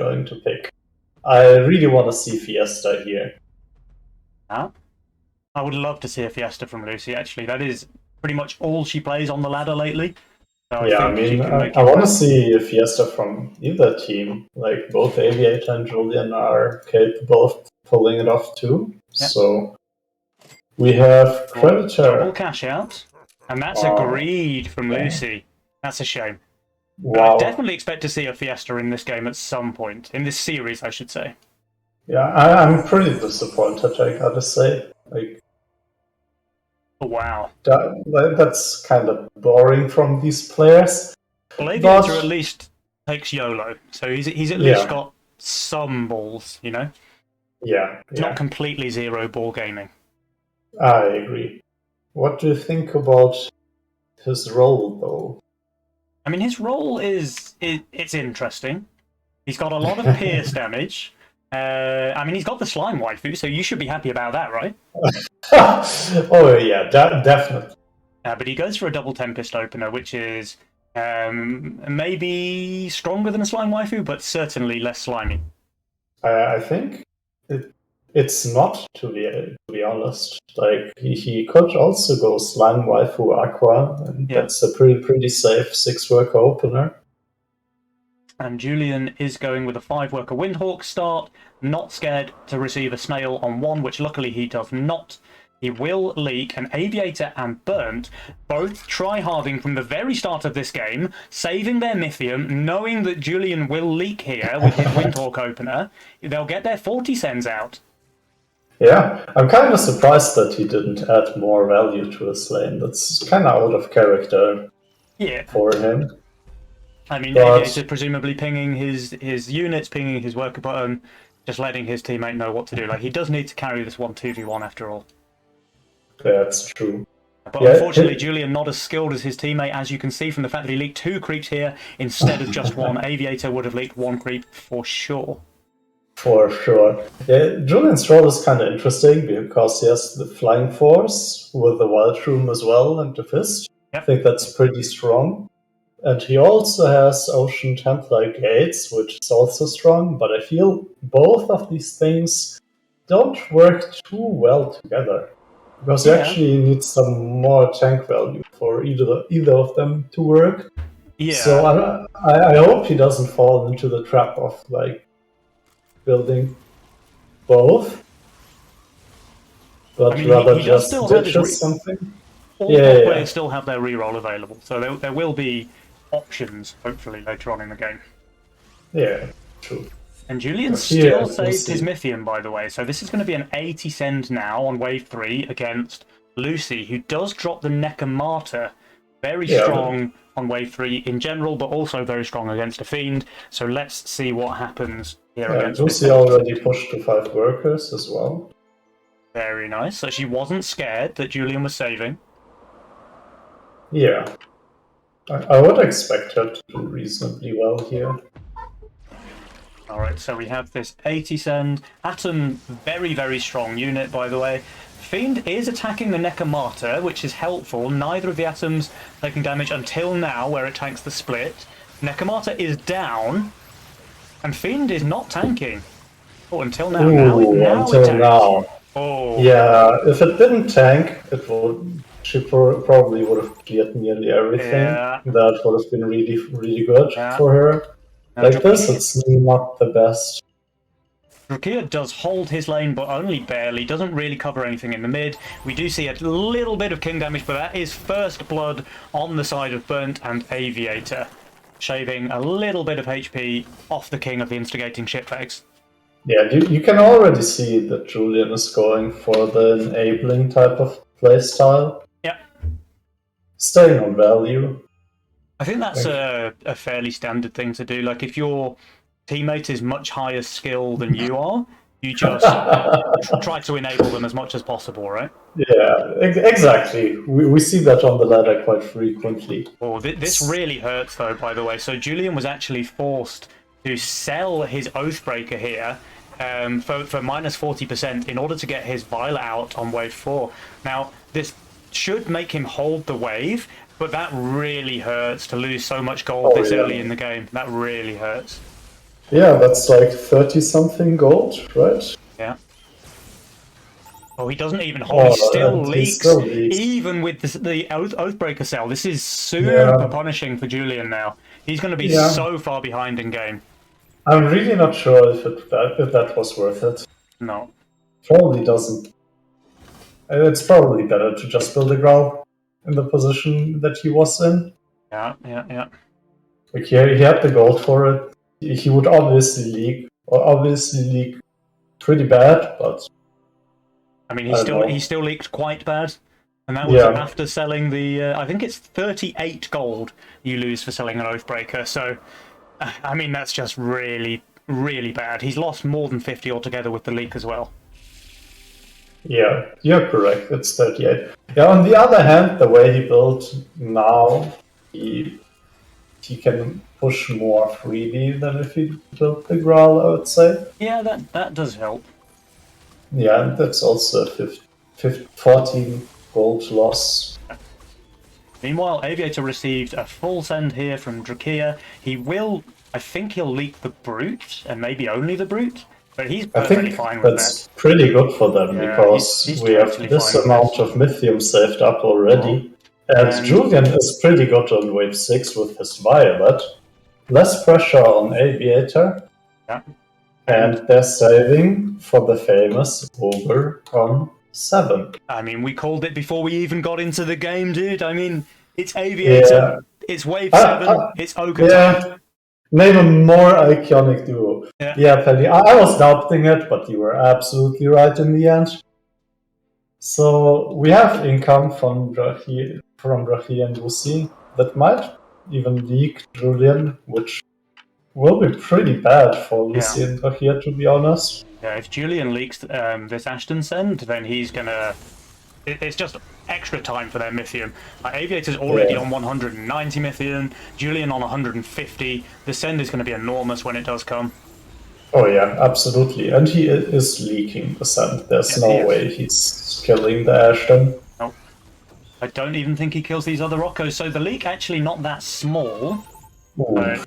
going to pick. I really want to see Fiesta here. Huh? I would love to see a Fiesta from Lucy, actually. That is pretty much all she plays on the ladder lately. So Yeah, I mean, I want to see a Fiesta from either team. Like, both Aviator and Julian are capable of pulling it off too. Yep. So, we have Predator. Double cash out. And that's a greed from Lucy. That's a shame. Wow. I definitely expect to see a Fiesta in this game at some point. In this series, I should say. Yeah, I'm pretty disappointed, I gotta say. Like, wow. That's kind of boring from these players. Well, Aviator at least takes YOLO, so he's at least got some balls, you know? Yeah. It's not completely zero ball gaming. I agree. What do you think about his role, though? I mean, his role it's interesting. He's got a lot of pierce damage. I mean, he's got the slime waifu, so you should be happy about that, right? Oh, yeah, definitely. But he goes for a double Tempest opener, which is maybe stronger than a slime waifu, but certainly less slimy. I think it's not, to be honest. Like, he could also go slime waifu aqua, and that's a pretty safe 6-worker opener. And Julian is going with a 5-worker Windhawk start, not scared to receive a snail on 1, which luckily he does not. He will leak, and Aviator and Burnt both try-harding from the very start of this game, saving their Mythium, knowing that Julian will leak here with his Windhawk opener. They'll get their 40 cents out. Yeah, I'm kind of surprised that he didn't add more value to his lane. That's kind of out of character for him. I mean, Aviator presumably pinging his units, pinging his worker button, just letting his teammate know what to do. Like, he does need to carry this 1-2v1 after all. That's true. But unfortunately, Julian not as skilled as his teammate, as you can see from the fact that he leaked 2 creeps here instead of just 1. Aviator would have leaked 1 creep for sure. For sure. Yeah, Julian's role is kind of interesting because he has the Flying Force with the Wild Room as well and the Fist. I think that's pretty strong. And he also has Ocean Templar Gates, which is also strong, but I feel both of these things don't work too well together. Because you actually need some more tank value for either of them to work. Yeah. So I hope he doesn't fall into the trap of, like, building both. But rather just ditches something. All players still have their reroll available, so there will be options, hopefully, later on in the game. Yeah, true. And Julian still saved his Mythium, by the way, so this is going to be an 80 send now on wave 3 against Lucy, who does drop the Necromata. Very strong on wave 3 in general, but also very strong against a Fiend. So let's see what happens here against Lucy already pushed to 5 workers as well. Very nice. So she wasn't scared that Julian was saving. Yeah. I would expect her to do reasonably well here. Alright, so we have this 80 send. Atom, very, very strong unit, by the way. Fiend is attacking the Necromata, which is helpful. Neither of the Atoms taking damage until now, where it tanks the split. Necromata is down, and Fiend is not tanking. Oh, until now. Now. Oh. Yeah, if it didn't tank, she probably would have cleared nearly everything. Yeah. That would have been really, really good for her. Like this, it's not the best. Drachir does hold his lane, but only barely. Doesn't really cover anything in the mid. We do see a little bit of king damage, but that is first blood on the side of Burnt and Aviator, shaving a little bit of HP off the king of the Instigating Shit'Ags. Yeah, you can already see that Julian is going for the enabling type of playstyle. Yeah. Staying on value. I think that's a fairly standard thing to do. Like, if your teammate is much higher skill than you are, you just try to enable them as much as possible, right? Yeah, exactly. We see that on the ladder quite frequently. Oh, this really hurts, though, by the way. So Julian was actually forced to sell his Oathbreaker here for minus 40% in order to get his Violet out on wave 4. Now, this should make him hold the wave, but that really hurts to lose so much gold early in the game. That really hurts. Yeah, that's like 30-something gold, right? Yeah. Oh, he doesn't even hold. He still leaks, even with the Oathbreaker cell. This is super punishing for Julian now. He's going to be so far behind in game. I'm really not sure if that was worth it. No. Probably doesn't. It's probably better to just build a Growl in the position that he was in. Yeah. Like he had the gold for it. He would obviously leak pretty bad, but I mean, he still leaked quite bad, and that was after selling the. I think it's 38 gold you lose for selling an Oathbreaker. So, I mean, that's just really, really bad. He's lost more than 50 altogether with the leak as well. Yeah, you're correct. It's 38. Yeah. On the other hand, the way he built now, he can push more freely than if he built the Growl, I would say. Yeah, that does help. Yeah, and that's also a 14 gold loss. Meanwhile, Aviator received a full send here from Drachir. I think he'll leak the Brute, and maybe only the Brute, but he's perfectly fine with that. That's pretty good for them, because we have this amount of Mythium saved up already. And Julian is pretty good on wave 6 with his Violet. Less pressure on Aviator. Yeah. And they're saving for the famous Ogre on 7. I mean, we called it before we even got into the game, dude. I mean, it's Aviator, it's wave 7, it's Ogre time. Name a more iconic duo. Yeah, Penny, I was doubting it, but you were absolutely right in the end. So we have income from Drachir and Lucy that might even leak Julian, which will be pretty bad for Lucy and Drachir, to be honest. Yeah, if Julian leaks this Ashton send, then he's gonna. It's just extra time for their Mythium. Aviator's already on 190 Mythium, Julian on 150. The send is going to be enormous when it does come. Oh yeah, absolutely. And he is leaking the send. There's no way he's killing the Ashton. Nope. I don't even think he kills these other Roccos, so the leak actually not that small.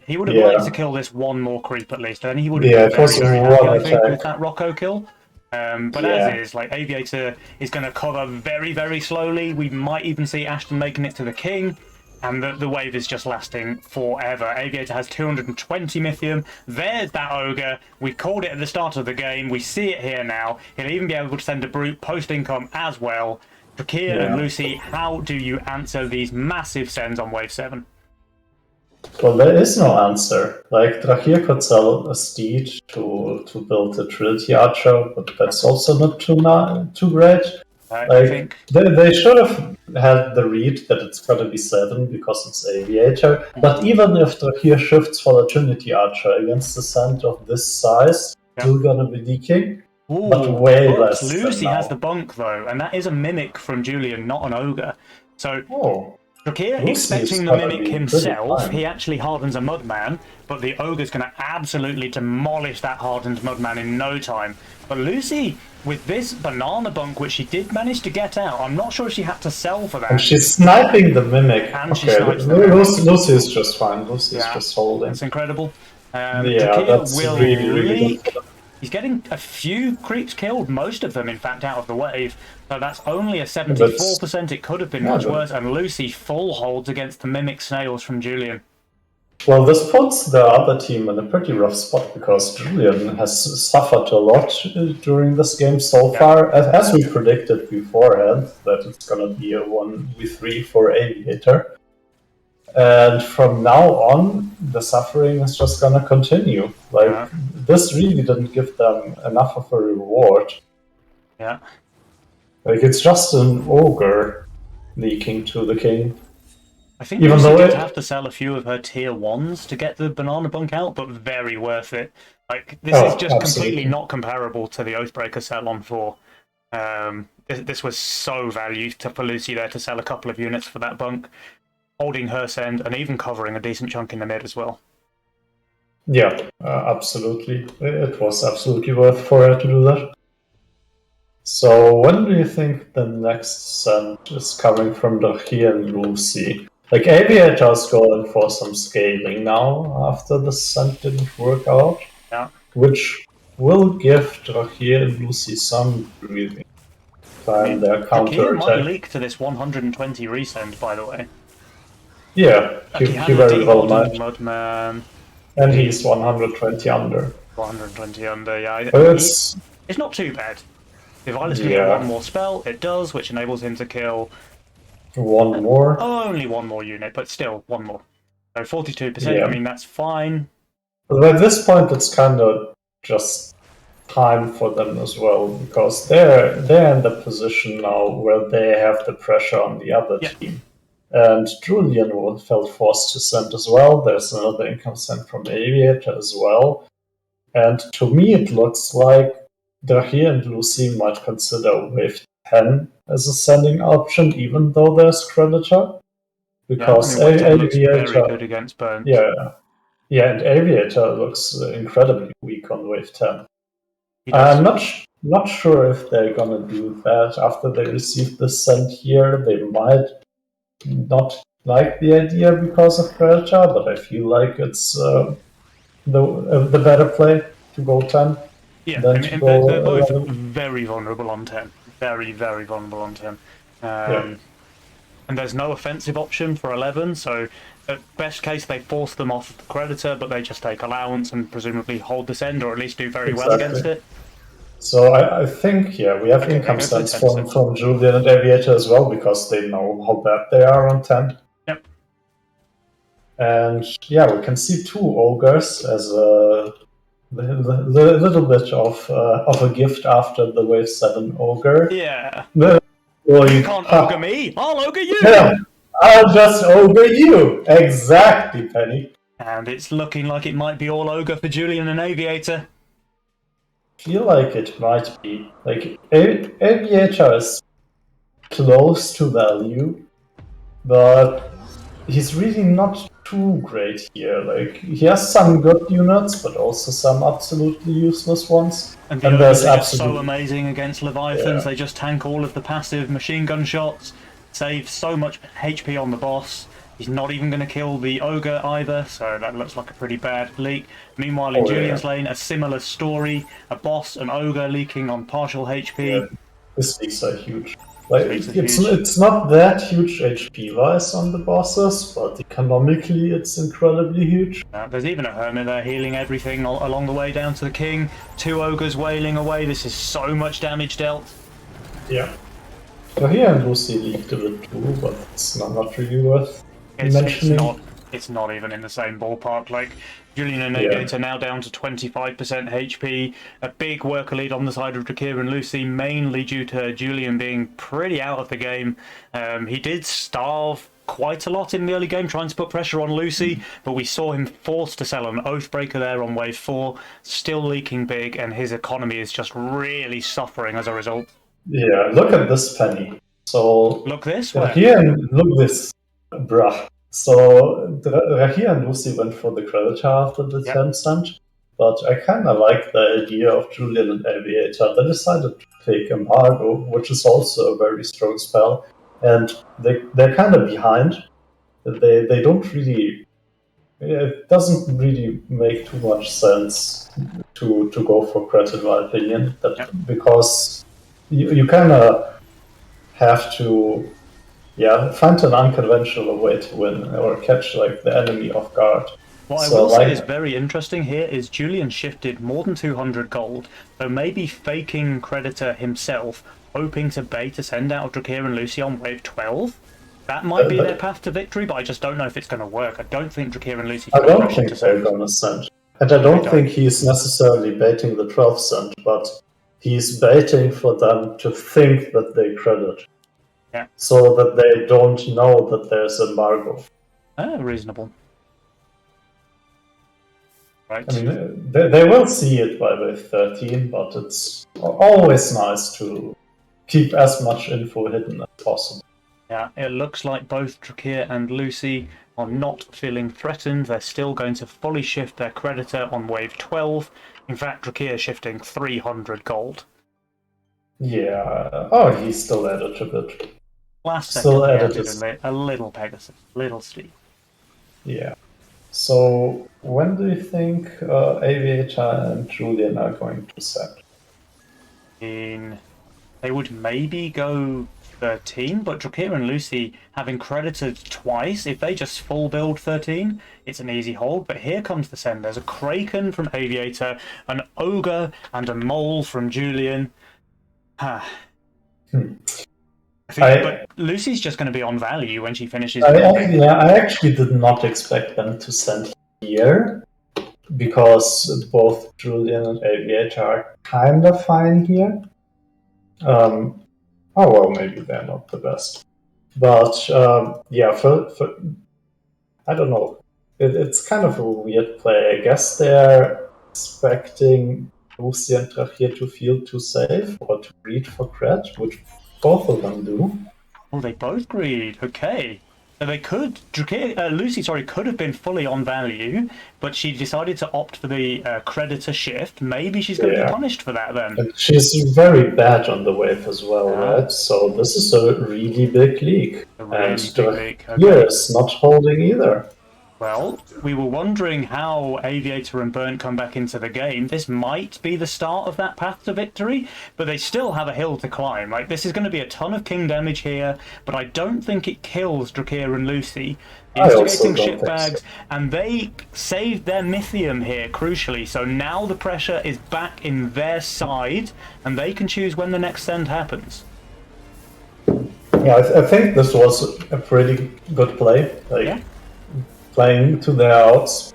He would have liked to kill this one more creep at least, and he would have been very happy, I think, with that Rocco kill. But as is, Aviator is going to cover very, very slowly. We might even see Ashton making it to the king, and the wave is just lasting forever. Aviator has 220 Mythium. There's that Ogre. We called it at the start of the game. We see it here now. He'll even be able to send a Brute post-income as well. Drachir and Lucy, how do you answer these massive sends on wave 7? Well, there is no answer. Like, Drachir could sell a steed to build a Trinity Archer, but that's also not too great. I think they should have had the read that it's gotta be 7 because it's Aviator. But even if Drachir shifts for the Trinity Archer against a send of this size, still gonna be leaking. But way less. Lucy has the bunk though, and that is a mimic from Julian, not an ogre. So Drachir expecting the mimic himself, he actually hardens a Mudman, but the ogre's going to absolutely demolish that hardened Mudman in no time. But Lucy, with this banana bunk, which she did manage to get out, I'm not sure if she had to sell for that. And she's sniping the mimic. And she snipes the mimic. Lucy is just fine. Lucy is just holding. That's incredible. That's will really good. He's getting a few creeps killed, most of them, in fact, out of the wave. So that's only a 74%. It could have been much worse. And Lucy full holds against the Mimic Snails from Julian. Well, this puts the other team in a pretty rough spot because Julian has suffered a lot during this game so far. As we predicted beforehand, that it's going to be a 1v3 for Aviator. And from now on, the suffering is just going to continue. This really didn't give them enough of a reward. Yeah. It's just an ogre leaking to the king. I think Lucy did have to sell a few of her tier 1s to get the banana bunk out, but very worth it. This is just completely not comparable to the Oathbreaker sell on 4. This was so valued for Lucy there to sell a couple of units for that bunk, holding her send, and even covering a decent chunk in the mid as well. Yeah, absolutely. It was absolutely worth for her to do that. So when do you think the next send is coming from Drachir and Lucy? Aviator is going for some scaling now after the send didn't work out. which will give Drachir and Lucy some breathing time. Their Drachir might counterattack. leak to this 120 resend, by the way. Yeah, Like he he has a very well might. Mudman. And he's 120 under. 120 under, yeah. But it's not too bad. If Ilis can get one more spell, it does, which enables him to kill one more. Only one more unit, but still one more. So 42%, I mean, that's fine. But at this point, it's kind of just time for them as well, because they're in the position now where they have the pressure on the other team. And Julian felt forced to send as well. There's another income sent from Aviator as well. And to me, it looks like Drachir and Lucy might consider Wave 10 as a sending option, even though there's Creditor. Because Aviator looks very good against Burnt. Yeah, and Aviator looks incredibly weak on Wave 10. I'm not sure if they're gonna do that after they receive the send here. They might not like the idea because of Predator, but I feel like it's the better play to go 10. Yeah, they're both very vulnerable on 10. Very, very vulnerable on 10. And there's no offensive option for 11, so at best case they force them off the Creditor, but they just take allowance and presumably hold the send, or at least do very well against it. So I think, we have income stats from Julian and Aviator as well, because they know how bad they are on 10. Yep. And we can see 2 Ogres as a little bit of a gift after the Wave 7 Ogre. Yeah. Well, you can't ogre me, I'll ogre you! Yeah, I'll just ogre you! Exactly, Penny. And it's looking like it might be all ogre for Julian and Aviator. I feel like it might be. Like, Aviator is close to value, but he's really not too great here. Like, he has some good units, but also some absolutely useless ones. And the ogres are so amazing against Leviathans. They just tank all of the passive machine gun shots, save so much HP on the boss. He's not even going to kill the ogre either, so that looks like a pretty bad leak. Meanwhile, in Julian's lane, a similar story. A boss, an ogre leaking on partial HP. Yeah, these leaks are huge. Like, it's not that huge HP-wise on the bosses, but economically it's incredibly huge. There's even a hermit there healing everything along the way down to the king. 2 ogres wailing away. This is so much damage dealt. Yeah. So here and Lucy leaked a bit too, but it's not really worth mentioning. It's not even in the same ballpark. Like, Julian and Aviator now down to 25% HP. A big worker lead on the side of Drachir and Lucy, mainly due to Julian being pretty out of the game. He did starve quite a lot in the early game, trying to put pressure on Lucy, but we saw him forced to sell an Oathbreaker there on wave 4, still leaking big, and his economy is just really suffering as a result. Yeah, look at this penny. So look this way. Here, look this, bruh. So Drachir and Lucy went for the Creditor after the 10 cent, but I kind of like the idea of Julian and Aviator. They decided to take Embargo, which is also a very strong spell, and they're kind of behind. They don't really. It doesn't really make too much sense to go for credit, in my opinion. Because you kind of have to find an unconventional way to win or catch like the enemy off guard. What I will say is very interesting here is Julian shifted more than 200 gold, so maybe faking Creditor himself, hoping to bait a send out of Drachir and Lucy on wave 12. That might be their path to victory, but I just don't know if it's going to work. I don't think Drachir and Lucy... I don't think they're going to send. And I don't think he's necessarily baiting the 12th send, but he's baiting for them to think that they credit. Yeah. So that they don't know that there's embargo. Reasonable. Right. I mean, they will see it by wave 13, but it's always nice to keep as much info hidden as possible. Yeah, it looks like both Drachir and Lucy are not feeling threatened. They're still going to fully shift their Creditor on wave 12. In fact, Drachir shifting 300 gold. Yeah. Oh, he still added a bit. Last second, he added a little Pegasus, little Steve. Yeah. So when do you think Aviator and Julian are going to set? They would maybe go 13, but Drachir and Lucy having credited twice, if they just full build 13, it's an easy hold. But here comes the send. There's a Kraken from Aviator, an Ogre, and a Mole from Julian. I think, but Lucy's just going to be on value when she finishes. I actually did not expect them to send here, because both Julian and Aviator are kind of fine here. Oh well, maybe they're not the best, but yeah, for I don't know. It's kind of a weird play. I guess they're expecting Lucy and Drachir to feel too safe or to greed for cred, which both of them do. Oh, they both greed. Okay. So they could, Lucy, could have been fully on value, but she decided to opt for the creditor shift. Maybe she's going to be punished for that then. And she's very bad on the wave as well, right? So this is a really big leak. And Drachir is not holding either. Well, we were wondering how Aviator and Bernt come back into the game. This might be the start of that path to victory, but they still have a hill to climb. Like, this is going to be a ton of king damage here, but I don't think it kills Drachir and Lucy. Instigating Shit'Bags, and they saved their Mythium here, crucially, so now the pressure is back in their side, and they can choose when the next send happens. Yeah, I think this was a pretty good play. Playing to their outs,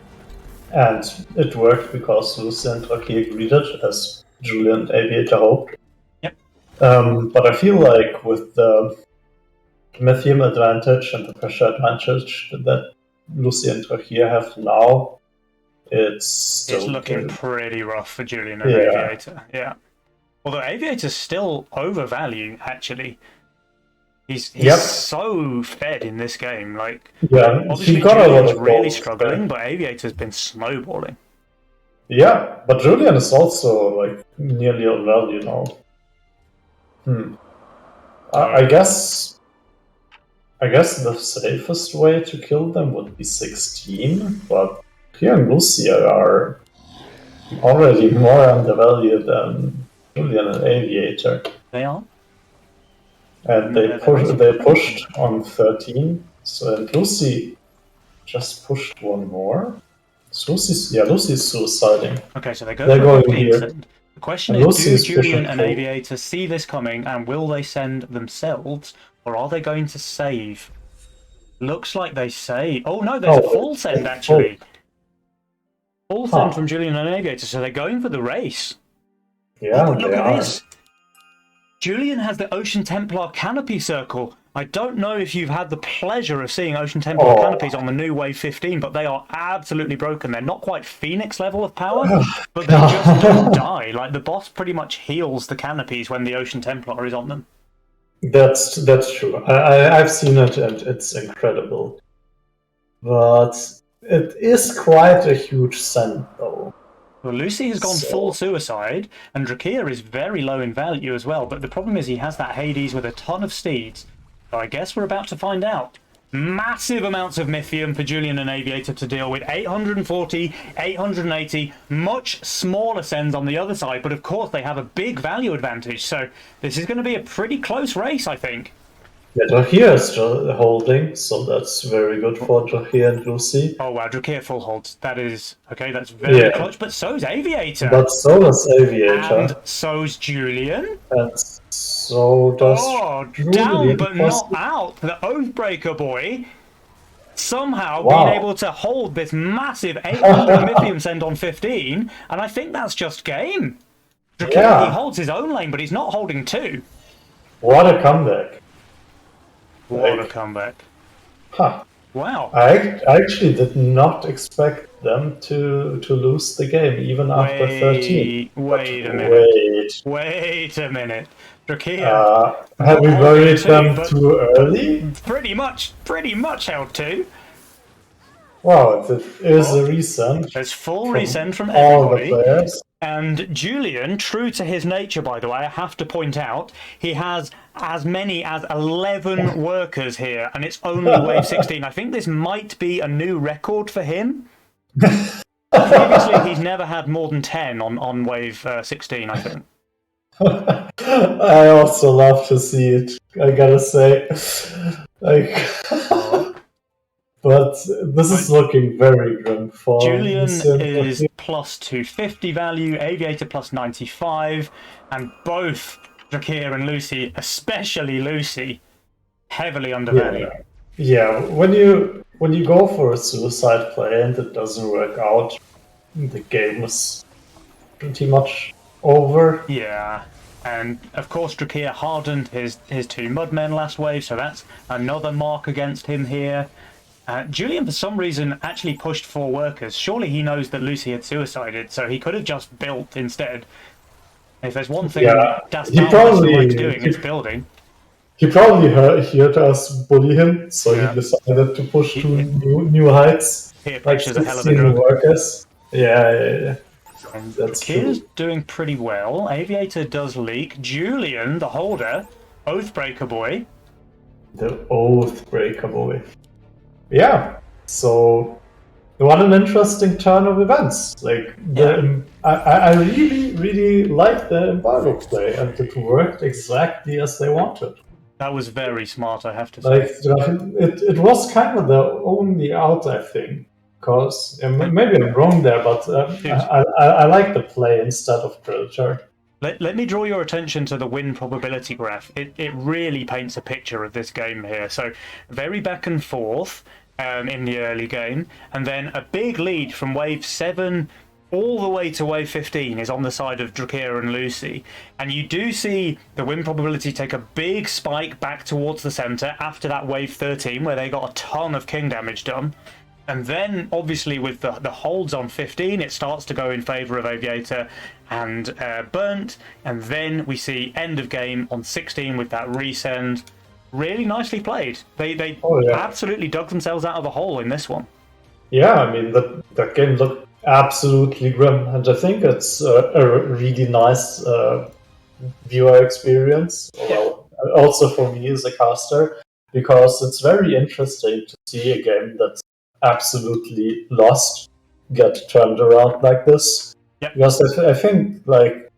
and it worked because Lucy and Drachir greeted, as Julian and Aviator hoped. Yep. But I feel like with the Mythium advantage and the pressure advantage that Lucy and Drachir have now, it's looking pretty rough for Julian and Aviator. Yeah. Although Aviator's still overvalue, actually. He's so fed in this game. Like, obviously Julian's really struggling, but Aviator's been snowballing. Yeah, but Julian is also like nearly on value now. I guess the safest way to kill them would be 16, but here and Lucy are already more undervalued than Julian and Aviator. They are. And they pushed on 13, and Lucy just pushed one more. So Lucy's suiciding. Okay, so they're going here. The question is, do Julian and Aviator see this coming, and will they send themselves, or are they going to save? Looks like they save. Oh no, there's a full send actually. Full send from Julian and Aviator, so they're going for the race. Yeah, look at this. Julian has the Ocean Templar canopy circle. I don't know if you've had the pleasure of seeing Ocean Templar canopies on the new Wave 15, but they are absolutely broken. They're not quite Phoenix level of power, but they just don't die. Like, the boss pretty much heals the canopies when the Ocean Templar is on them. That's true. I've seen it, and it's incredible. But it is quite a huge send, though. Well, Lucy has gone full suicide, and Drachir is very low in value as well, but the problem is he has that Hades with a ton of steeds. So I guess we're about to find out. Massive amounts of Mythium for Julian and Aviator to deal with. 840, 880, much smaller sends on the other side, but of course they have a big value advantage, so this is going to be a pretty close race, I think. Yeah, Drachir is holding, so that's very good for Drachir and Lucy. Oh wow, Drachir full holds. That is, okay, that's very clutch, but so's Aviator. But so does Aviator. And so's Julian. And so does Julian. Down but not out. The Oathbreaker boy somehow being able to hold this massive 800 Mythium send on 15, and I think that's just game. Drachir, he holds his own lane, but he's not holding two. What a comeback. What a comeback. Huh. Wow. I actually did not expect them to lose the game, even after 13. Wait a minute. Wait a minute. Drachir. Have we buried them too early? Pretty much held two. Wow, it is a resend. There's full resend from everybody. All the players. And Julian, true to his nature, by the way, I have to point out, he has as many as 11 workers here, and it's only Wave 16. I think this might be a new record for him. Previously, he's never had more than 10 on wave 16, I think. I also love to see it, I gotta say. Like, but this is looking very grim for Julian is plus 250 value, Aviator plus 95, and both Drachir and Lucy, especially Lucy, heavily undervalued. Yeah, when you go for a suicide play and it doesn't work out, the game is pretty much over. Yeah, and of course Drachir hardened his 2 Mudmen last wave, so that's another mark against him here. Julian, for some reason, actually pushed 4 workers. Surely he knows that Lucy had suicided, so he could have just built instead. If there's one thing DasBROT likes doing, it's building. He probably heard us bully him, so he decided to push to new heights. Like 16 workers. Yeah. And Drachir's doing pretty well. Aviator does leak. Julian, the holder, Oathbreaker boy. The Oathbreaker boy. Yeah, so what an interesting turn of events. Like, I really like the embargo play, and it worked exactly as they wanted. That was very smart, I have to say. Like, it was kind of the only out, I think. Because maybe I'm wrong there, but I like the play instead of Predator. Let me draw your attention to the win probability graph. It really paints a picture of this game here. So very back and forth in the early game, and then a big lead from wave 7 all the way to wave 15 is on the side of Drachir and Lucy. And you do see the win probability take a big spike back towards the centre after that wave 13, where they got a ton of king damage done. And then, obviously, with the holds on 15, it starts to go in favour of Aviator and Burnt. And then we see end of game on 16 with that resend. Really nicely played. They absolutely dug themselves out of a hole in this one. Yeah, I mean, that game looked absolutely grim. And I think it's a really nice viewer experience. Well, also for me as a caster, because it's very interesting to see a game that's absolutely lost get turned around like this. Yep. Because I think like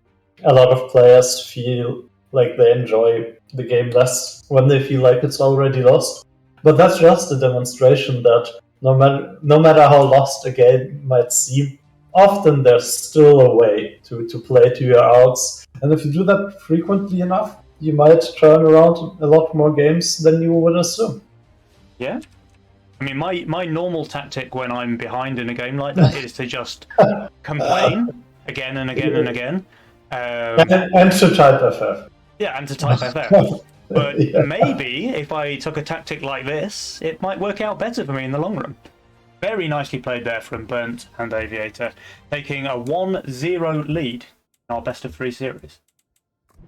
a lot of players feel like they enjoy the game less when they feel like it's already lost. But that's just a demonstration that no matter how lost a game might seem, often there's still a way to play to your outs. And if you do that frequently enough, you might turn around a lot more games than you would assume. Yeah. I mean, my normal tactic when I'm behind in a game like that is to just complain again and again and again. And to type FF. Yeah, and to type FF. But maybe if I took a tactic like this, it might work out better for me in the long run. Very nicely played there from Burnt and Aviator, taking a 1-0 lead in our best of 3 series.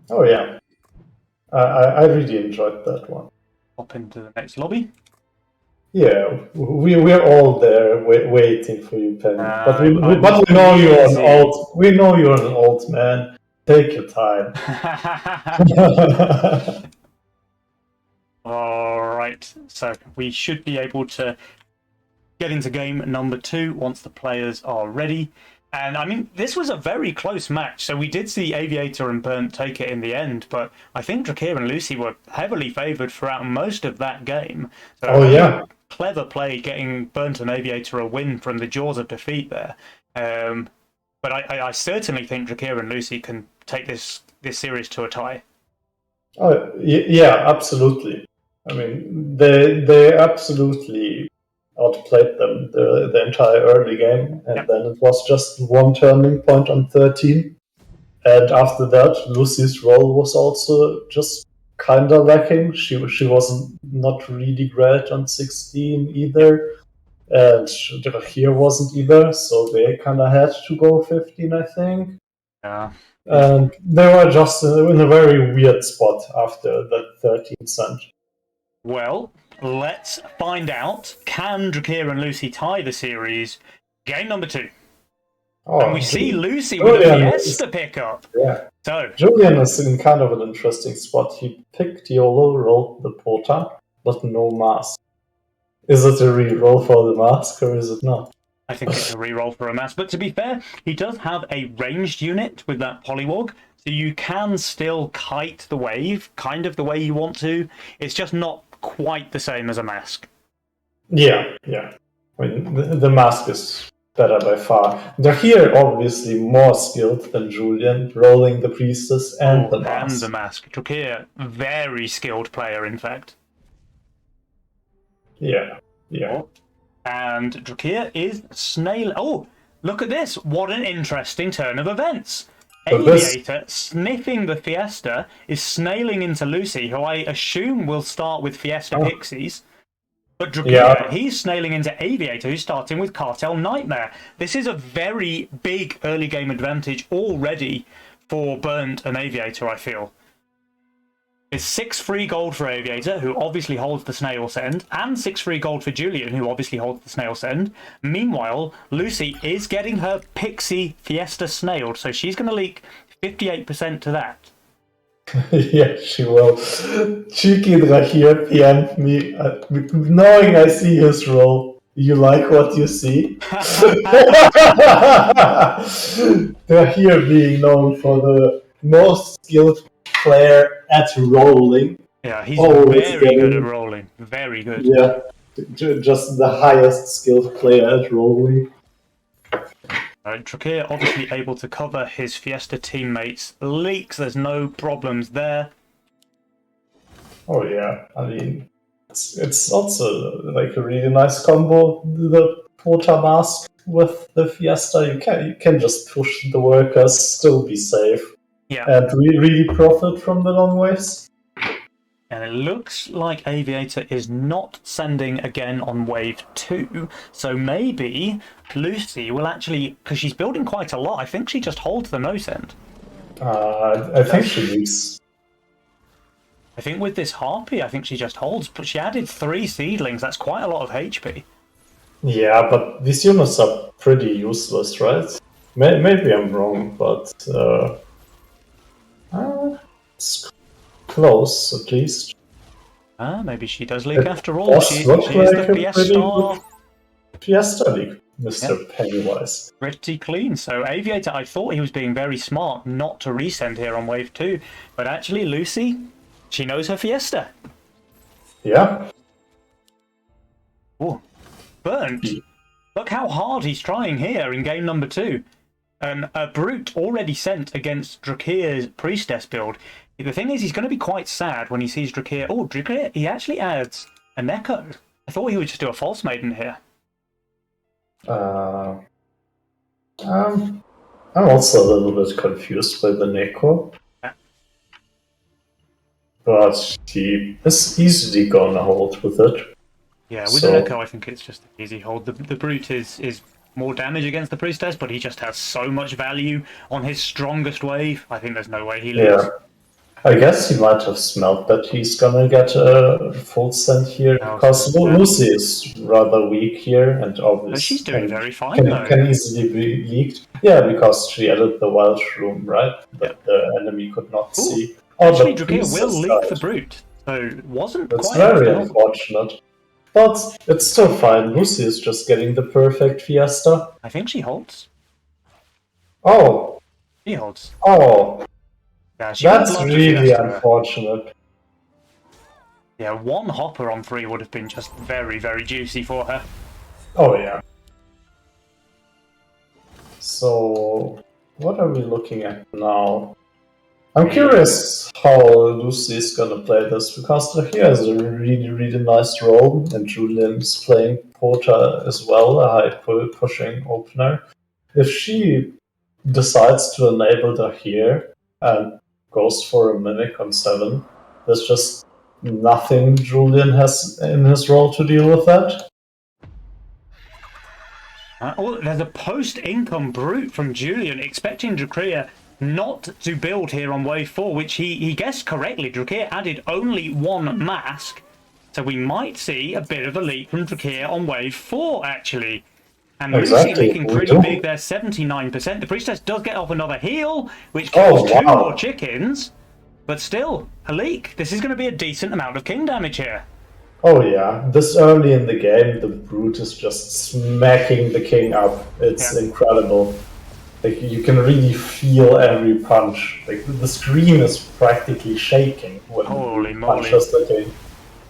Oh yeah, I really enjoyed that one. Hop into the next lobby. Yeah, we're all there waiting for you, Penny. But we know you're an old. We know you're an old man. Take your time. All right, so we should be able to get into game number 2 once the players are ready. And I mean, this was a very close match. So we did see Aviator and Burnt take it in the end, but I think Drachir and Lucy were heavily favoured throughout most of that game. So clever play getting Burnt and Aviator a win from the jaws of defeat there. But I certainly think Drachir and Lucy can take this series to a tie. Oh yeah, absolutely. I mean, they absolutely outplayed them the entire early game, and then it was just one turning point on 13. And after that, Lucy's role was also just kind of lacking. She wasn't not really great on 16 either, and Drachir wasn't either, so they kind of had to go 15, I think. Yeah. And they were just in a very weird spot after that 13 cent. Well, let's find out. Can Drachir and Lucy tie the series? Game number 2. And we see Lucy with a Fiesta pickup. Yeah. So Julian is in kind of an interesting spot. He picked YOLO, rolled the Porta, but no mask. Is it a re-roll for the mask, or is it not? I think it's a reroll for a mass. But to be fair, he does have a ranged unit with that Polywog, so you can still kite the wave kind of the way you want to. It's just not quite the same as a mask. Yeah. I mean, the mask is better by far. Drachir obviously more skilled than Julian, rolling the priestess and the mask. And the mask. Drachir, very skilled player, in fact. Yeah. And Drachir is snail. Oh, look at this! What an interesting turn of events. Aviator, sniffing the Fiesta, is snailing into Lucy, who I assume will start with Fiesta Pixies. But Drachir, he's snailing into Aviator, who's starting with Cartel Nightmare. This is a very big early game advantage already for Bernt and Aviator, I feel. It's 6 free gold for Aviator, who obviously holds the Snail's End, and 6 free gold for Julian, who obviously holds the Snail's End. Meanwhile, Lucy is getting her Pixie Fiesta snailed, so she's going to leak 58% to that. Yeah, she will. Cheeky Drachir PM'd me, knowing I see his roll. You like what you see? Drachir being known for the most skilled player at rolling. Yeah, he's very good at rolling. Very good. Yeah, just the highest skilled player at rolling. Drachir obviously able to cover his Fiesta teammates' leaks. There's no problems there. Oh yeah, I mean, it's also like a really nice combo. The Porta mask with the Fiesta, you can just push the workers, still be safe, and really profit from the long waves. And it looks like Aviator is not sending again on wave 2, so maybe Lucy will actually, because she's building quite a lot, I think she just holds the no send. I think she leaks. I think with this Harpy, I think she just holds, but she added 3 seedlings, that's quite a lot of HP. Yeah, but these units are pretty useless, right? Maybe I'm wrong, but it's close, at least. Maybe she does leak after all. She is the Fiesta leak, Mr. Pennywise. Pretty clean. So Aviator, I thought he was being very smart not to resend here on wave 2, but actually Lucy, she knows her Fiesta. Yeah. Oh, Bernt. Look how hard he's trying here in game number 2. And a Brute already sent against Drachir's Priestess build. The thing is, he's going to be quite sad when he sees Drachir. Oh, Drachir, he actually adds an Echo. I thought he would just do a False Maiden here. I'm also a little bit confused by the Neko. Yeah. But he is easily gonna hold with it. Yeah, with an Echo, I think it's just an easy hold. The Brute is more damage against the Priestess, but he just has so much value on his strongest wave. I think there's no way he loses. Yeah. I guess he might have smelled that he's gonna get a full send here, because Lucy is rather weak here, and obviously but she's doing very fine, though. Can easily be leaked. Yeah, because she added the wild shroom, right? That the enemy could not see. Actually, Drachir will leak the Brute, so it wasn't It's quite very unfortunate. But it's still fine. Lucy is just getting the perfect Fiesta. I think she holds. Oh. She holds. Oh. Yeah, that's really unfortunate. Yeah, 1 hopper on 3 would have been just very, very juicy for her. Oh, yeah. So, what are we looking at now? I'm curious how Lucy is gonna play this, because Drachir has a really, really nice role, and Julian's playing Porta as well, a high pushing opener. If she decides to enable Drachir and goes for a Mimic on 7, there's just nothing Julian has in his role to deal with that. Oh, there's a post-income Brute from Julian, expecting Drachir not to build here on wave 4, which he guessed correctly. Drachir added only 1 mask, so we might see a bit of a leak from Drachir on wave 4, actually. And Lucy looking pretty big there, 79%. The Priestess does get off another heal, which kills 2 more chickens, but still, a leak. This is going to be a decent amount of king damage here. Oh yeah, this early in the game, the brute is just smacking the king up. It's incredible. Like, you can really feel every punch. Like, the screen is practically shaking when Holy the moly. punches the king.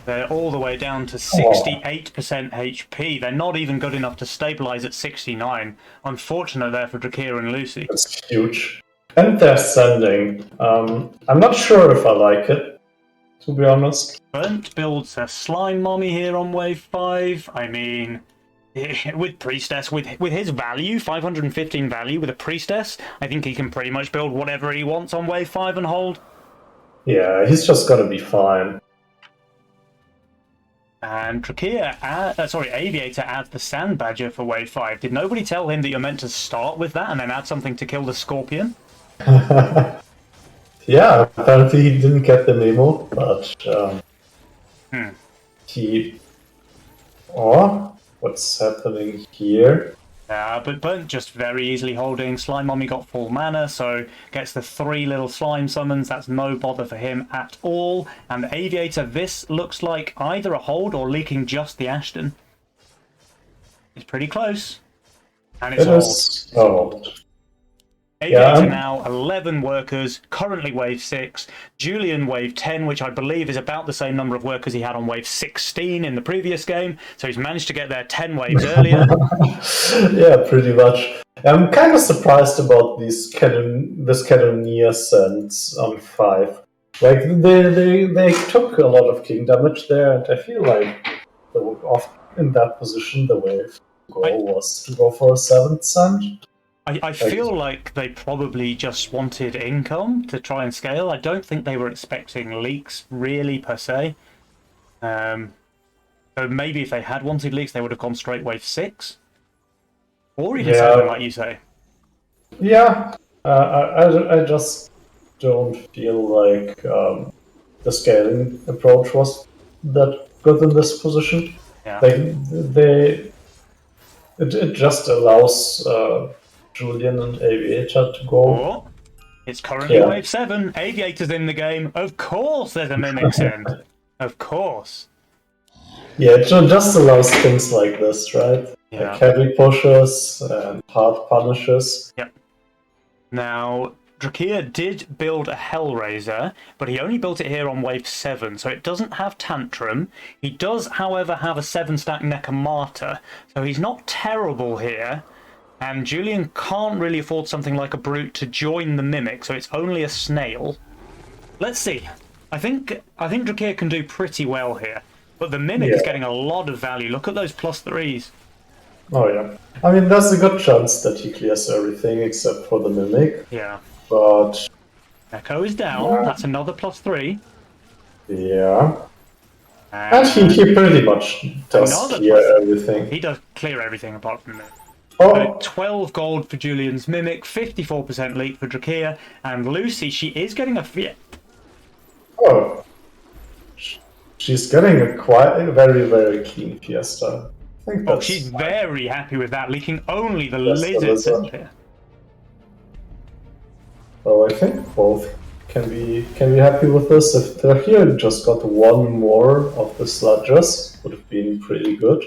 They're all the way down to 68% HP. They're not even good enough to stabilize at 69. Unfortunate there for Drachir and Lucy. It's huge. And they're sending. I'm not sure if I like it, to be honest. Bernt builds a slime mommy here on wave 5. I mean, with Priestess, with his value, 515 value with a Priestess, I think he can pretty much build whatever he wants on wave 5 and hold. Yeah, he's just gonna be fine. And Drachir, Aviator adds the Sand Badger for wave 5. Did nobody tell him that you're meant to start with that and then add something to kill the Scorpion? Yeah, apparently he didn't get the memo, but he... Oh, what's happening here? But Bernt just very easily holding. Slime Mommy got full mana, so gets the 3 little slime summons. That's no bother for him at all. And Aviator, this looks like either a hold or leaking just the Ashton. It's pretty close. And it's hold. Aviator now 11 workers, currently wave 6. Julian wave 10, which I believe is about the same number of workers he had on wave 16 in the previous game. So he's managed to get there 10 waves earlier. Yeah, pretty much. I'm kind of surprised about this Cannoneer sense on 5. Like, they took a lot of king damage there, and I feel like in that position the wave goal was to go for a 7th cent. I feel like they probably just wanted income to try and scale. I don't think they were expecting leaks, really, per se. So maybe if they had wanted leaks, they would have gone straight wave 6? Or even 7, like you say. Yeah, I just don't feel like the scaling approach was that good in this position. Yeah. Like, it just allows... Julian and Aviator to go. Oh, it's currently wave 7. Aviator's in the game. Of course there's a Mimic Send. Of course. Yeah, it just allows things like this, right? Yeah. Like heavy pushes and hard punishes. Yep. Now, Drachir did build a Hellraiser, but he only built it here on wave 7, so it doesn't have Tantrum. He does, however, have a 7-stack Necromata, so he's not terrible here. And Julian can't really afford something like a Brute to join the Mimic, so it's only a Snail. Let's see. I think Drachir can do pretty well here, but the Mimic is getting a lot of value. Look at those +3s. Oh yeah. I mean, there's a good chance that he clears everything except for the Mimic. Yeah. But... Echo is down. That's another +3. Yeah. And he pretty much does clear everything. He does clear everything apart from the Mimic. Oh. 12 gold for Julian's Mimic, 54% leak for Drachir, and Lucy, she is getting a Fiat. Oh. She's getting a very, very clean Fiesta. I think that's she's very happy with that, leaking only the lizards in here. Well, I think both can be happy with this. If Drachir just got one more of the sludges, would have been pretty good.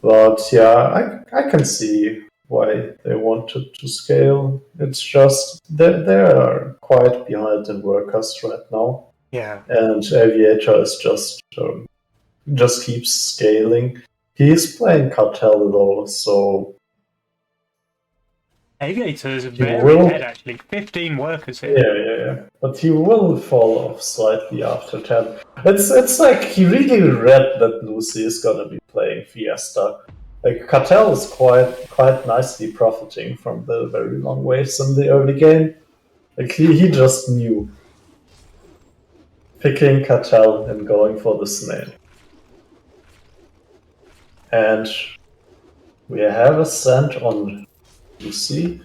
But yeah, I can see why they wanted to scale. It's just they are quite behind in workers right now. Yeah. And Aviator is just keeps scaling. He's playing Cartel though, so Aviator is very dead actually. 15 workers here. Yeah. But he will fall off slightly after 10. It's like he really read that Lucy is gonna be playing Fiesta. Like, Cartel is quite nicely profiting from the very long waves in the early game. Like, he just knew. Picking Cartel and going for the snail. And we have a send on Lucy,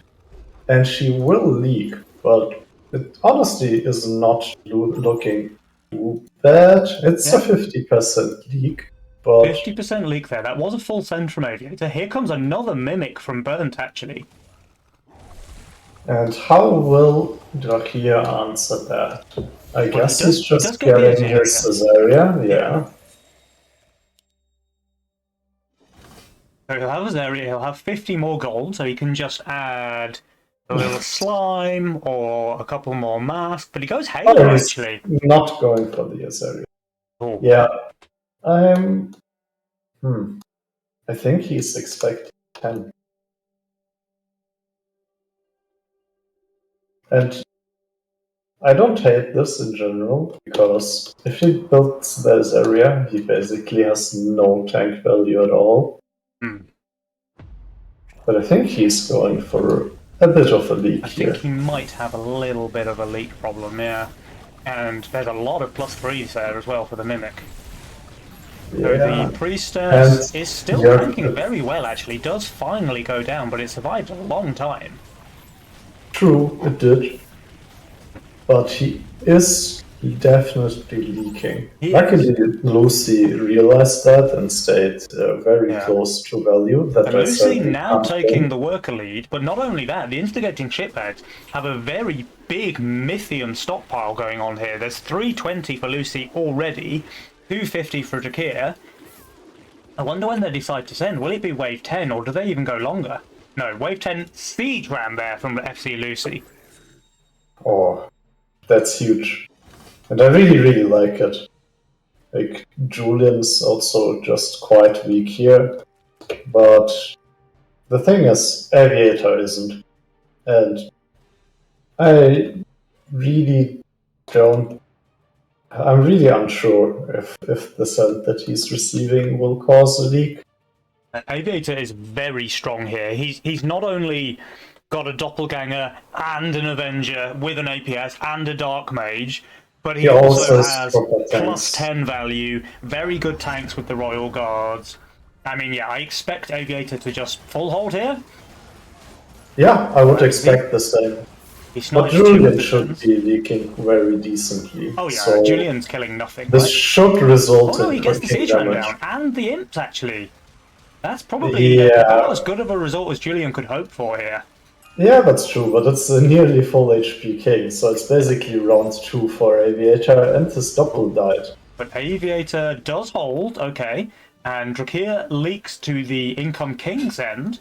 and she will leak, but it honestly is not looking too bad. It's a 50% leak. But 50% leak there. That was a full send from Aviator. Here comes another Mimic from Bernt, actually. And how will Drachir answer that? I guess he's just getting his area, yeah. So he'll have his area, he'll have 50 more gold, so he can just add a little slime or a couple more masks, but he goes Halo, actually. Not going for the area. Oh. Yeah. I think he's expecting 10. And I don't hate this in general, because if he builds this area, he basically has no tank value at all. But I think he's going for a bit of a leak here. I think he might have a little bit of a leak problem, yeah. And there's a lot of +3s there as well for the Mimic. So the Priestess is still tanking very well, actually. Does finally go down, but it survived a long time. True, it did. But he is definitely leaking. Luckily, Lucy realized that and stayed very close to value. That Lucy now taking the worker lead, but not only that, the Instigating Shit'Bags have a very big Mythium stockpile going on here. There's 320 for Lucy already, 250 for Drachir. I wonder when they decide to send. Will it be Wave 10, or do they even go longer? No, Wave 10 Siege Ram there from the FC Lucy. Oh, that's huge. And I really, really like it. Like, Julian's also just quite weak here. But the thing is, Aviator isn't. And I really don't... I'm really unsure if the send that he's receiving will cause a leak. Aviator is very strong here. He's not only got a Doppelganger and an Avenger with an APS and a Dark Mage, but he also has +10 value, very good tanks with the Royal Guards. I mean, yeah, I expect Aviator to just full hold here. Yeah, I would expect the same. But Julian should be leaking very decently. Oh yeah, so Julian's killing nothing. This should result in he gets the Siege Ram down, and the Imps, actually. That's probably about as good of a result as Julian could hope for here. Yeah, that's true, but it's a nearly full HP king, so it's basically round 2 for Aviator, and his Doppel died. But Aviator does hold, okay, and Drachir leaks to the income king's end.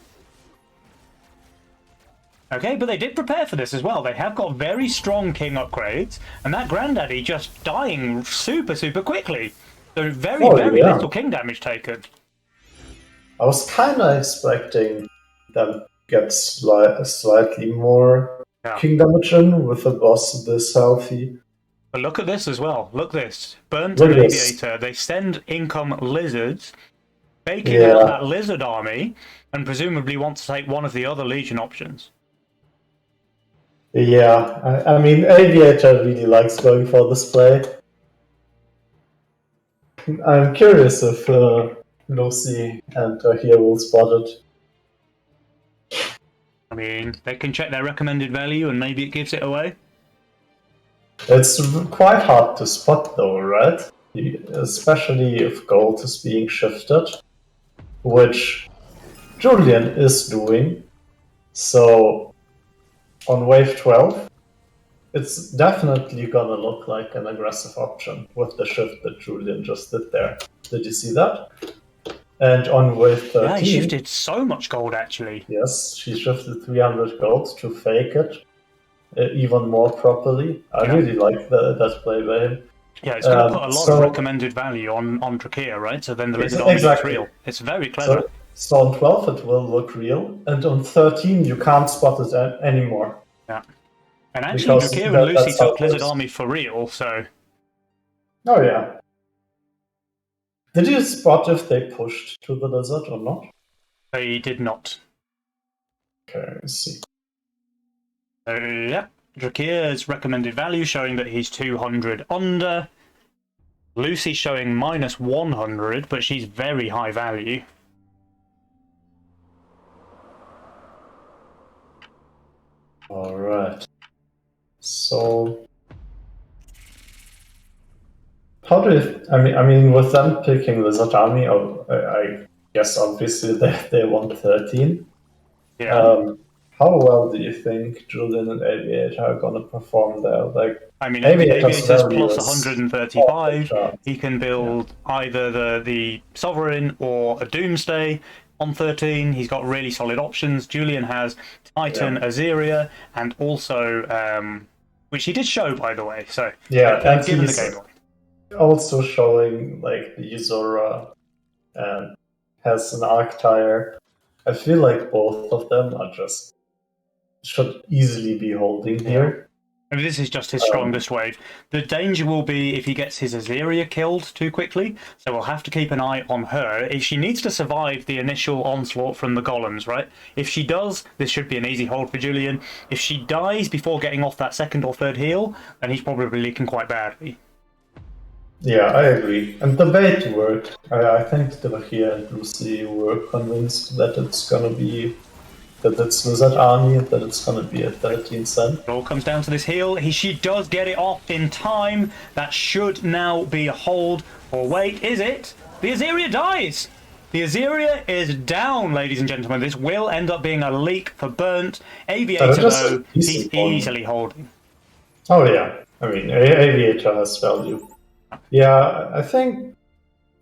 Okay, but they did prepare for this as well. They have got very strong king upgrades, and that Granddaddy just dying super, super quickly. So very little king damage taken. I was kind of expecting them get slightly more king damage in with a boss this healthy. But look at this as well. Look at this. Burnt and Aviator, they send income lizards, baking out that lizard army, and presumably want to take one of the other Legion options. Yeah, I mean, Aviator really likes going for this play. I'm curious if Lucy and Drachir will spot it. I mean, they can check their recommended value and maybe it gives it away. It's quite hard to spot though, right? Especially if gold is being shifted, which Julian is doing. So on wave 12, it's definitely gonna look like an aggressive option with the shift that Julian just did there. Did you see that? And on wave 13... Yeah, he shifted so much gold, actually. Yes, she shifted 300 gold to fake it even more properly. I really like that play by him. Yeah, it's going to put a lot of recommended value on Drachir, right? So then the lizard army looks real. It's very clever. So on 12 it will look real, and on 13 you can't spot it anymore. Yeah. And actually, Drachir and Lucy took lizard army for real, so... Oh yeah. Did you spot if they pushed to the lizard or not? They did not. Okay, let's see. So, yeah. Drachir's recommended value showing that he's 200 under. Lucy showing -100, but she's very high value. Alright. So... How do you... I mean, with them picking Lizard Army, I guess obviously they want 13. Yeah. how well do you think Julian and Aviator are going to perform there? Like, I mean, Aviator's Aviator's value plus is 135. off He can build either the Sovereign or a Doomsday on 13. He's got really solid options. Julian has Titan, Azeria, and also, which he did show, by the way. So, and given the he's game. also showing like the Zora and has an Arctire. I feel like both of them are just should easily be holding here. I mean, this is just his strongest wave. The danger will be if he gets his Azeria killed too quickly, so we'll have to keep an eye on her. If she needs to survive the initial onslaught from the golems, right? If she does, this should be an easy hold for Julian. If she dies before getting off that second or third heal, then he's probably leaking quite badly. Yeah, I agree. And the bait worked. I think Drachir and Lucy were convinced that it's gonna be that it's Wizard Army, that it's going to be at 13 cent. It all comes down to this heal. She does get it off in time. That should now be a hold. Or wait, is it? The Azeria dies! The Azeria is down, ladies and gentlemen. This will end up being a leak for Burnt. Aviator, though, he's easily holding. Oh, yeah. I mean, Aviator has value. Yeah, I think...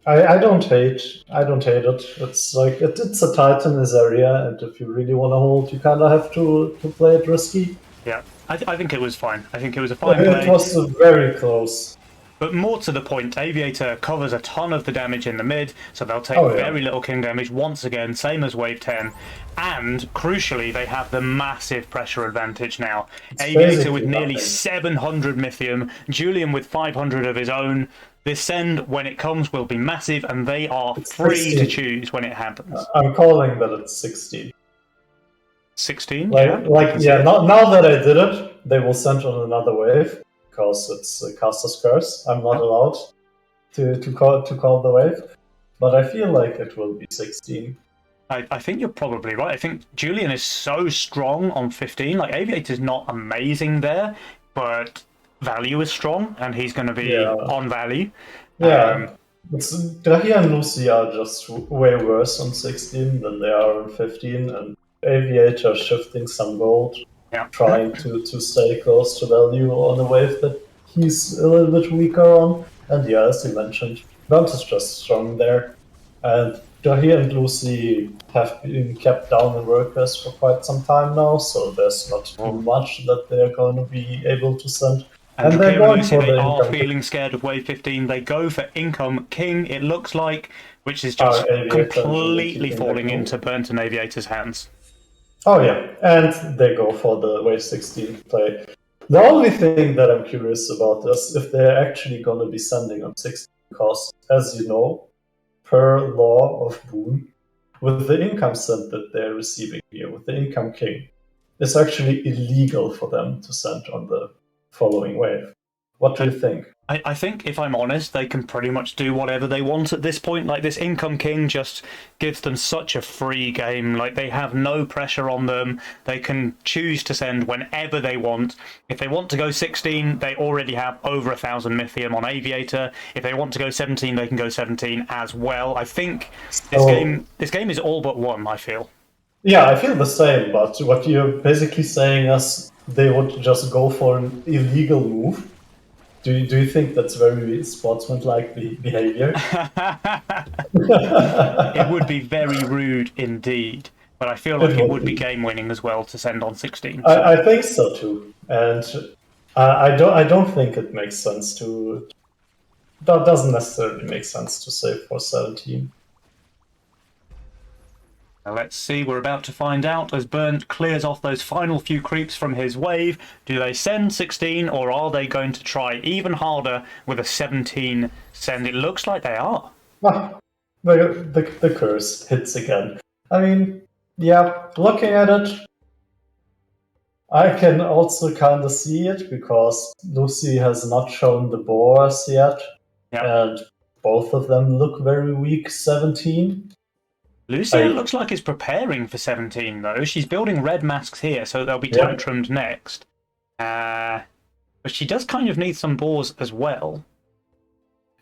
I don't hate it. It's like it's a Titan Azeria, and if you really want to hold, you kind of have to play it risky. Yeah, I think it was fine. I think it was a fine play. It was very close. But more to the point, Aviator covers a ton of the damage in the mid, so they'll take very little king damage once again, same as wave 10. And crucially, they have the massive pressure advantage now. It's Aviator with nearly 700 Mythium, Julian with 500 of his own. This send, when it comes, will be massive, and they are free to choose when it happens. I'm calling that it's 16. 16? Now that I did it, they will send on another wave, because it's a caster's curse. I'm not allowed to call the wave. But I feel like it will be 16. I think you're probably right. I think Julian is so strong on 15. Like, Aviator's not amazing there, but value is strong, and he's going to be on value. Yeah, Drachir and Lucy are just way worse on 16 than they are on 15, and Aviator shifting some gold, trying to stay close to value on a wave that he's a little bit weaker on. And yeah, as you mentioned, Burnt is just strong there. And Drachir and Lucy have been kept down in workers for quite some time now, so there's not too much that they're going to be able to send. And Drachir and Lucy, they are feeling scared of wave 15. They go for Income King, it looks like, which is just completely falling into Burnt and Aviator's hands. Oh yeah, and they go for the wave 16 play. The only thing that I'm curious about is if they're actually going to be sending on 16, because, as you know, per law of Boon, with the income send that they're receiving here, with the Income King, it's actually illegal for them to send on the following wave. What do you think? I think, if I'm honest, they can pretty much do whatever they want at this point. Like, this Income King just gives them such a free game. Like, they have no pressure on them. They can choose to send whenever they want. If they want to go 16, they already have over 1,000 Mythium on Aviator. If they want to go 17, they can go 17 as well. I think this game is all but won, I feel. Yeah, I feel the same, but what you're basically saying is they would just go for an illegal move. Do you think that's very sportsmanlike behavior? It would be very rude indeed, but I feel like it would be game-winning as well to send on 16. I think so too, and I don't think it makes sense to. That doesn't necessarily make sense to save for 17. Now let's see, we're about to find out as Burnt clears off those final few creeps from his wave. Do they send 16, or are they going to try even harder with a 17 send? It looks like they are. The curse hits again. I mean, yeah, looking at it, I can also kind of see it, because Lucy has not shown the boars yet, and both of them look very weak 17. Lucy looks like is preparing for 17, though. She's building red masks here, so they'll be tantrumed next. But she does kind of need some boars as well.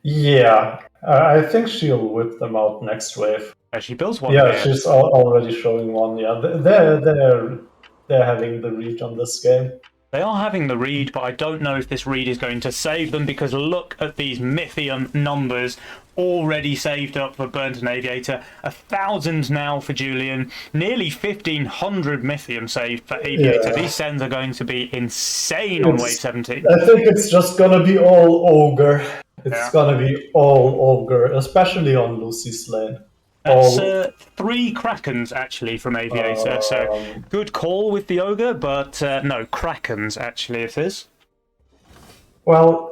Yeah, I think she'll whip them out next wave. She builds one. Yeah, she's already showing one. Yeah, they're they're having the read on this game. They are having the read, but I don't know if this read is going to save them, because look at these Mythium numbers already saved up for Bernt and Aviator. 1,000 now for Julian. Nearly 1,500 Mythium saved for Aviator. These sends are going to be insane on wave 17. I think it's just going to be all Ogre. It's going to be all Ogre, especially on Lucy's lane. That's 3 Krakens, actually, from Aviator, so good call with the Ogre, but no, Krakens, actually, it is. Well,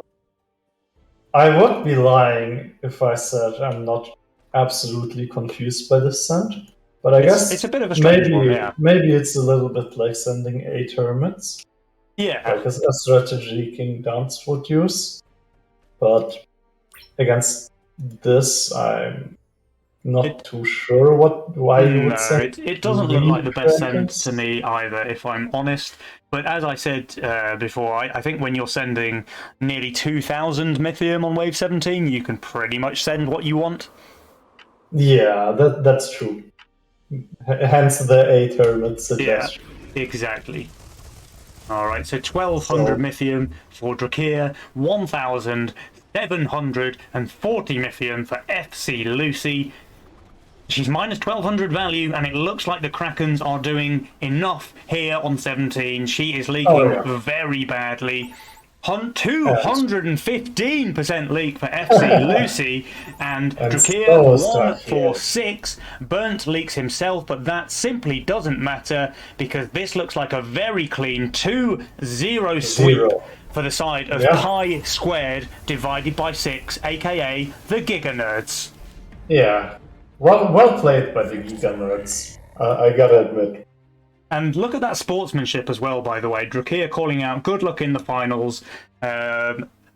I would be lying if I said I'm not absolutely confused by this send, but I guess it's a bit of a strange one, yeah. Maybe it's a little bit like sending 8 Hermits. Yeah. Like a strategy King Dance would use, but against this, I'm not too sure why you would say. It doesn't look like the best send to me either, if I'm honest. But as I said before, I think when you're sending nearly 2,000 Mythium on wave 17, you can pretty much send what you want. Yeah, that's true. Hence the 8 Hermits suggestion. Yeah, exactly. Alright, so 1,200 Mythium for Drachir, 1,740 Mythium for FC Lucy. She's minus 1,200 value, and it looks like the Krakens are doing enough here on 17. She is leaking very badly. 215% leak for FC Lucy, and Drachir 146. Bernt leaks himself, but that simply doesn't matter, because this looks like a very clean 2-0 sweep for the side of Pi² divided by 6, aka the GIGAnerds. Yeah. Well played by the GIGAnerds, I gotta admit. And look at that sportsmanship as well, by the way. Drachir calling out good luck in the finals.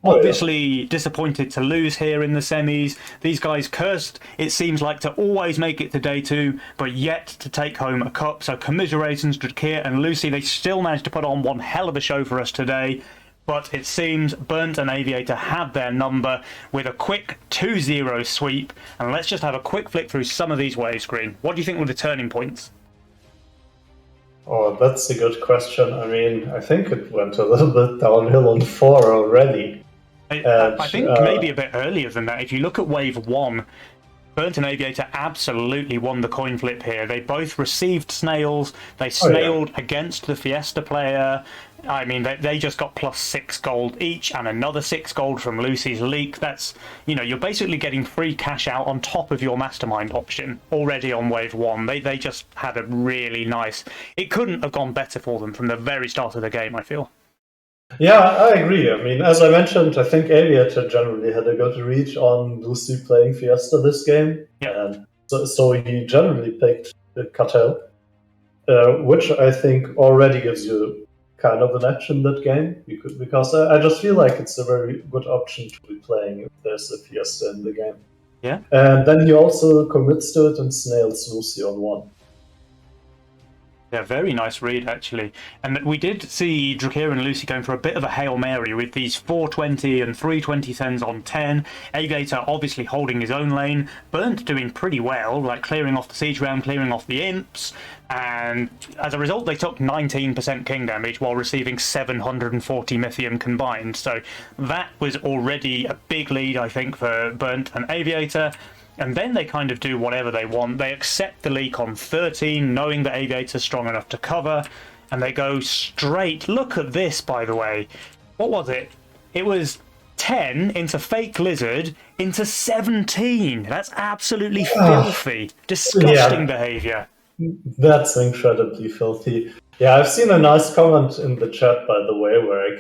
Obviously disappointed to lose here in the semis. These guys cursed, it seems like, to always make it to day 2, but yet to take home a cup. So commiserations, Drachir and Lucy. They still managed to put on one hell of a show for us today. But it seems Bernt and Aviator had their number with a quick 2-0 sweep. And let's just have a quick flick through some of these wave screen. What do you think were the turning points? Oh, that's a good question. I mean, I think it went a little bit downhill on 4 already. I think maybe a bit earlier than that. If you look at wave 1, Bernt and Aviator absolutely won the coin flip here. They both received snails. They snailed against the Fiesta player. I mean, they just got plus 6 gold each, and another 6 gold from Lucy's leak. That's, you know, you're basically getting free cash out on top of your mastermind option already on wave 1. They just had a really nice... It couldn't have gone better for them from the very start of the game, I feel. Yeah, I agree. I mean, as I mentioned, I think Aviator generally had a good read on Lucy playing Fiesta this game. Yeah. And so he generally picked the Cartel, which I think already gives you kind of an edge in that game, because I just feel like it's a very good option to be playing if there's a Fiesta in the game. Yeah. And then he also commits to it and snails Lucy on 1. Yeah, very nice read, actually. And we did see Drachir and Lucy going for a bit of a Hail Mary with these 420 and 320 sends on 10. Aviator obviously holding his own lane. Bernt doing pretty well, like clearing off the siege round, clearing off the imps. And as a result, they took 19% king damage while receiving 740 Mythium combined. So that was already a big lead, I think, for Bernt and Aviator. And then they kind of do whatever they want. They accept the leak on 13, knowing that Aviator's strong enough to cover, and they go straight. Look at this, by the way. What was it? It was 10 into Fake Lizard into 17. That's absolutely filthy. Disgusting behavior. That's incredibly filthy. Yeah, I've seen a nice comment in the chat, by the way, where I can